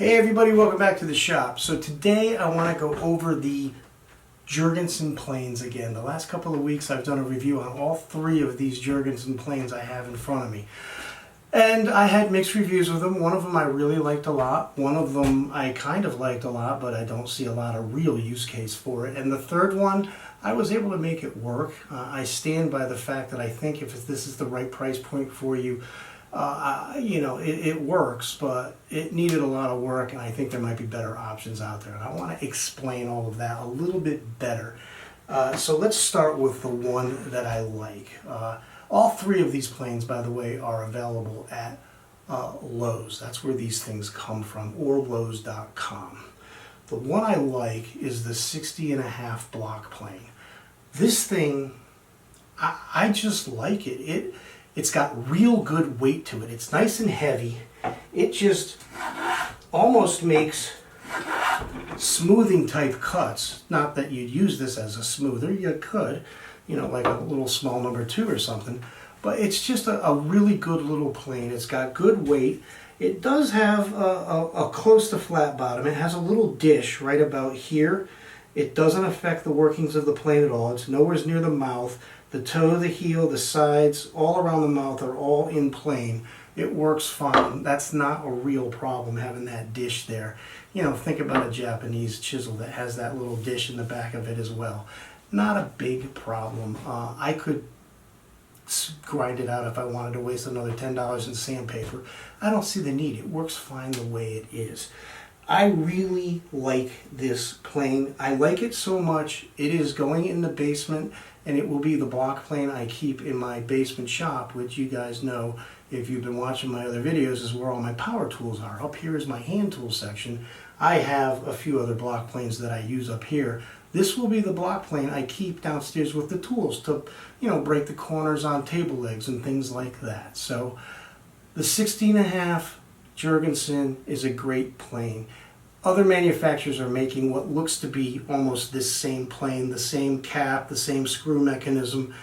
Hey everybody, welcome back to the shop. So today I want to go over the Jorgensen planes again. The last couple of weeks I've done a review on all three of these Jorgensen planes I have in front of me. And I had mixed reviews with them. One of them I really liked a lot. One of them I kind of liked a lot, but I don't see a lot of real use case for it. And the third one, I was able to make it work. I stand by the fact that I think if this is the right price point for you, it works, but it needed a lot of work, and I think there might be better options out there. And I want to explain all of that a little bit better. So let's start with the one that I like. All three of these planes, by the way, are available at Lowe's. That's where these things come from, or Lowe's.com. The one I like is the 60.5 block plane. This thing, I just like it. It's got real good weight to it. It's nice and heavy. It just almost makes smoothing type cuts. Not that you'd use this as a smoother. You could, like a little small number 2 or something. But it's just a really good little plane. It's got good weight. It does have a close to flat bottom. It has a little dish right about here. It doesn't affect the workings of the plane at all. It's nowhere near the mouth. The toe, the heel, the sides, all around the mouth are all in plane. It works fine. That's not a real problem having that dish there. Think about a Japanese chisel that has that little dish in the back of it as well. Not a big problem. I could grind it out if I wanted to waste another $10 in sandpaper. I don't see the need. It works fine the way it is. I really like this plane. I like it so much, it is going in the basement, and it will be the block plane I keep in my basement shop, which you guys know, if you've been watching my other videos, is where all my power tools are. Up here is my hand tool section. I have a few other block planes that I use up here. This will be the block plane I keep downstairs with the tools to, break the corners on table legs and things like that. So the 60.5 Jorgensen is a great plane. Other manufacturers are making what looks to be almost this same plane, the same cap, the same screw mechanism.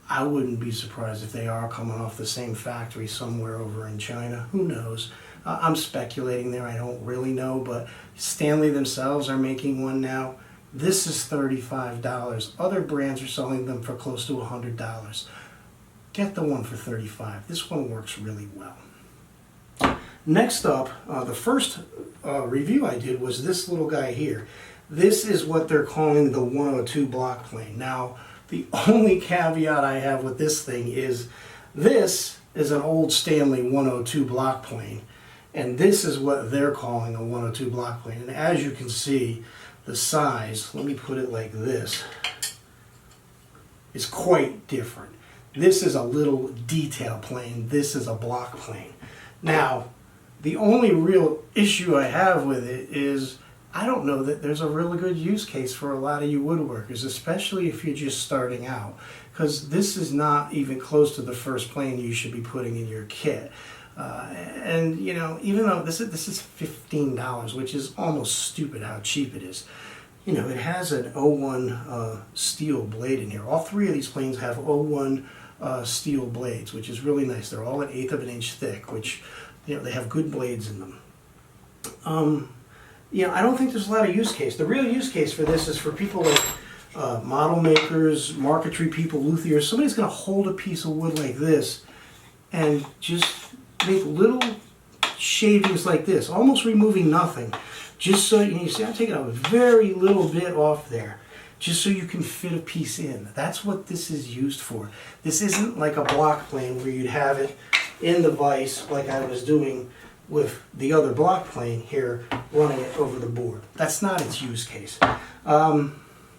I wouldn't be surprised if they are coming off the same factory somewhere over in China. Who knows? I'm speculating there. I don't really know, but Stanley themselves are making one now. This is $35. Other brands are selling them for close to $100. Get the one for $35. This one works really well. Next up, the first review I did was this little guy here. This is what they're calling the 102 block plane. Now, the only caveat I have with this thing is this is an old Stanley 102 block plane, and this is what they're calling a 102 block plane. And as you can see, the size, let me put it like this, is quite different. This is a little detail plane. This is a block plane. Now, the only real issue I have with it is I don't know that there's a really good use case for a lot of you woodworkers, especially if you're just starting out, because this is not even close to the first plane you should be putting in your kit. Even though this is $15, which is almost stupid how cheap it is. It has an 01 steel blade in here. All three of these planes have 01 steel blades, which is really nice. They're all 1/8 of an inch thick, which they have good blades in them. I don't think there's a lot of use case. The real use case for this is for people like model makers, marquetry people, luthiers. Somebody's going to hold a piece of wood like this and just make little shavings like this, almost removing nothing. Just so you see, I'm taking a very little bit off there, just so you can fit a piece in. That's what this is used for. This isn't like a block plane where you'd have it in the vise like I was doing with the other block plane here, running it over the board. That's not its use case.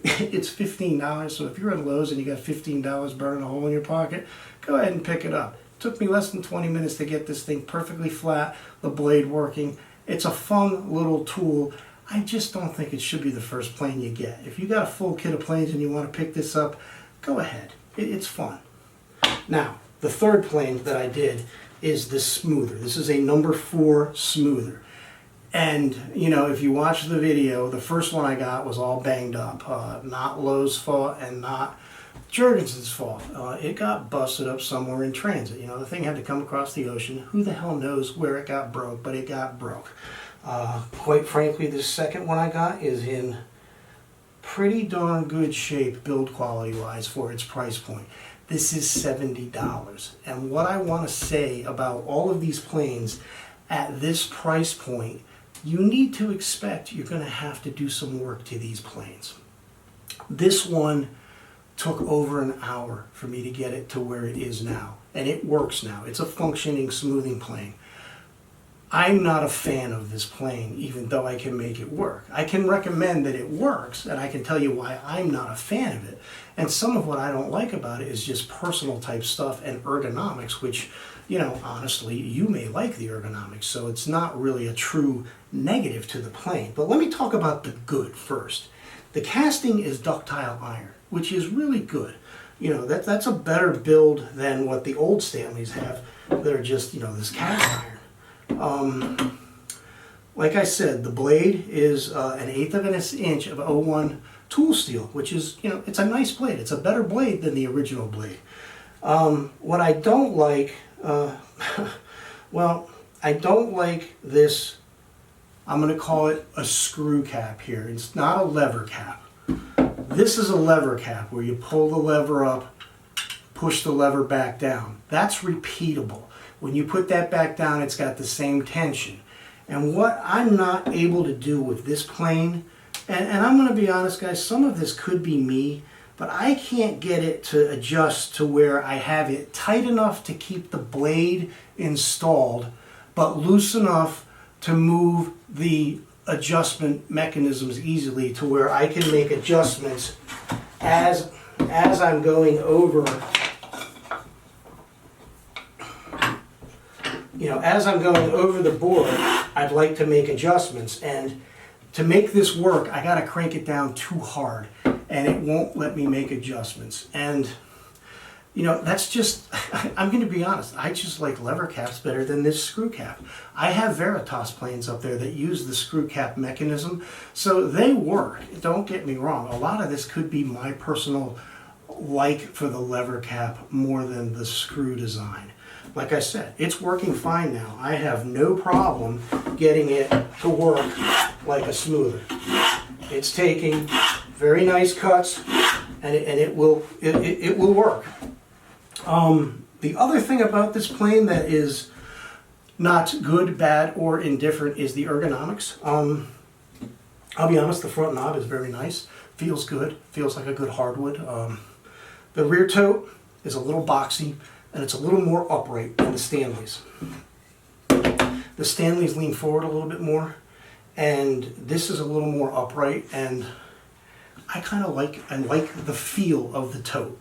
It's $15, so if you're at Lowe's and you got $15 burning a hole in your pocket, go ahead and pick it up. It took me less than 20 minutes to get this thing perfectly flat, the blade working. It's a fun little tool. I just don't think it should be the first plane you get. If you got a full kit of planes and you want to pick this up, go ahead. It's fun. Now, the third plane that I did is the smoother. This is a number 4 smoother. And, if you watch the video, the first one I got was all banged up. Not Lowe's fault and not Jorgensen's fault. It got busted up somewhere in transit. The thing had to come across the ocean. Who the hell knows where it got broke, but it got broke. Quite frankly, this second one I got is in pretty darn good shape build quality wise for its price point. This is $70. And what I want to say about all of these planes at this price point, you need to expect you're going to have to do some work to these planes. This one took over an hour for me to get it to where it is now. And it works now. It's a functioning smoothing plane. I'm not a fan of this plane, even though I can make it work. I can recommend that it works, and I can tell you why I'm not a fan of it. And some of what I don't like about it is just personal type stuff and ergonomics, which, you know, honestly, you may like the ergonomics, so it's not really a true negative to the plane. But let me talk about the good first. The casting is ductile iron, which is really good. You know, that's a better build than what the old Stanleys have. They're just, you know, this cast iron. Like I said, the blade is an 1/8 of an inch of 01 tool steel, which is, you know, it's a nice blade. It's a better blade than the original blade. What I don't like, well, I don't like this, I'm going to call it a screw cap here. It's not a lever cap. This is a lever cap where you pull the lever up, push the lever back down. That's repeatable. When you put that back down, it's got the same tension. And what I'm not able to do with this plane, and I'm going to be honest, guys, some of this could be me, but I can't get it to adjust to where I have it tight enough to keep the blade installed, but loose enough to move the adjustment mechanisms easily to where I can make adjustments as I'm going over. You know, as I'm going over the board, I'd like to make adjustments, and to make this work, I gotta crank it down too hard, and it won't let me make adjustments. And, you know, that's just, I'm gonna be honest, I just like lever caps better than this screw cap. I have Veritas planes up there that use the screw cap mechanism, so they work, don't get me wrong. A lot of this could be my personal like for the lever cap more than the screw design. Like I said, it's working fine now. I have no problem getting it to work like a smoother. It's taking very nice cuts, and it will work. The other thing about this plane that is not good, bad, or indifferent is the ergonomics. I'll be honest, the front knob is very nice. Feels good. Feels like a good hardwood. The rear tote is a little boxy, and it's a little more upright than the Stanleys. The Stanleys lean forward a little bit more, and this is a little more upright, and I kind of like the feel of the tote.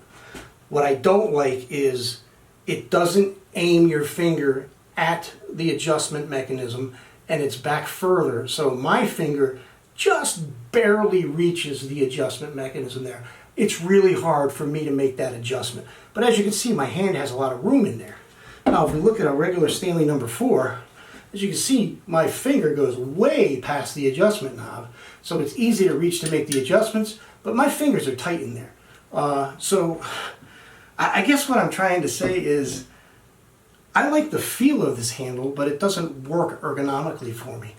What I don't like is it doesn't aim your finger at the adjustment mechanism, and it's back further, so my finger just barely reaches the adjustment mechanism there. It's really hard for me to make that adjustment. But as you can see, my hand has a lot of room in there. Now, if we look at a regular Stanley number 4, as you can see, my finger goes way past the adjustment knob, so it's easy to reach to make the adjustments, but my fingers are tight in there. So I guess what I'm trying to say is I like the feel of this handle, but it doesn't work ergonomically for me.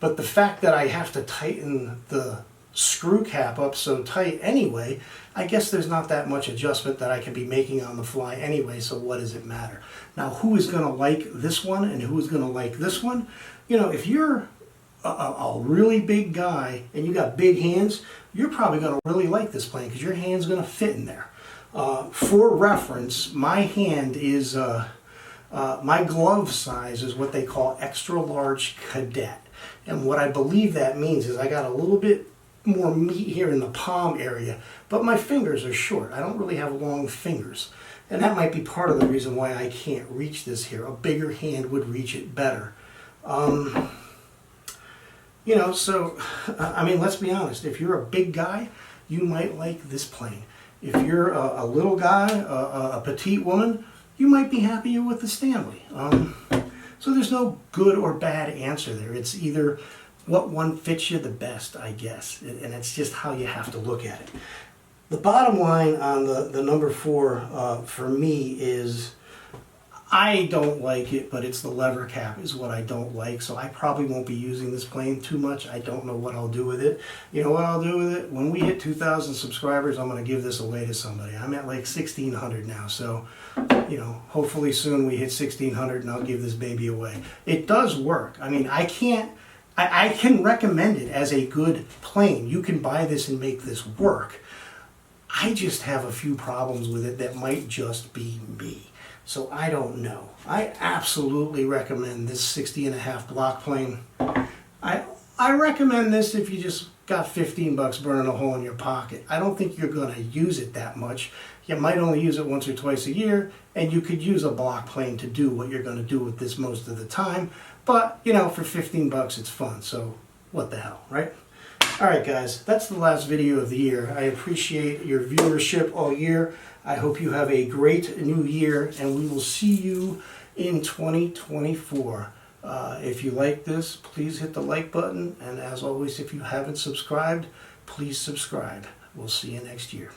But the fact that I have to tighten the screw cap up so tight anyway, I guess there's not that much adjustment that I can be making on the fly anyway, so what does it matter? Now, who is going to like this one and who is going to like this one? You know, if you're a really big guy and you got big hands, you're probably going to really like this plane because your hand's going to fit in there. For reference, my hand is, my glove size is what they call extra large cadet. And what I believe that means is I got a little bit more meat here in the palm area, but my fingers are short. I don't really have long fingers. And that might be part of the reason why I can't reach this here. A bigger hand would reach it better. You know, so, I mean, let's be honest. If you're a big guy, you might like this plane. If you're a little guy, a petite woman, you might be happier with the Stanley. So there's no good or bad answer there. It's either what one fits you the best, I guess, and it's just how you have to look at it. The bottom line on the number 4 for me is I don't like it, but it's the lever cap is what I don't like, so I probably won't be using this plane too much. I don't know what I'll do with it. You know what I'll do with it? When we hit 2,000 subscribers, I'm going to give this away to somebody. I'm at like 1,600 now, so, you know, hopefully soon we hit 1,600 and I'll give this baby away. It does work. I mean, I can recommend it as a good plane. You can buy this and make this work. I just have a few problems with it that might just be me. So I don't know. I absolutely recommend this 60.5 block plane. I recommend this if you just got 15 bucks burning a hole in your pocket. I don't think you're going to use it that much. You might only use it once or twice a year, and you could use a block plane to do what you're going to do with this most of the time. But, you know, for 15 bucks it's fun, so what the hell, right? Alright guys, that's the last video of the year. I appreciate your viewership all year. I hope you have a great new year, and we will see you in 2024. If you like this, please hit the like button, and as always, if you haven't subscribed, please subscribe. We'll see you next year.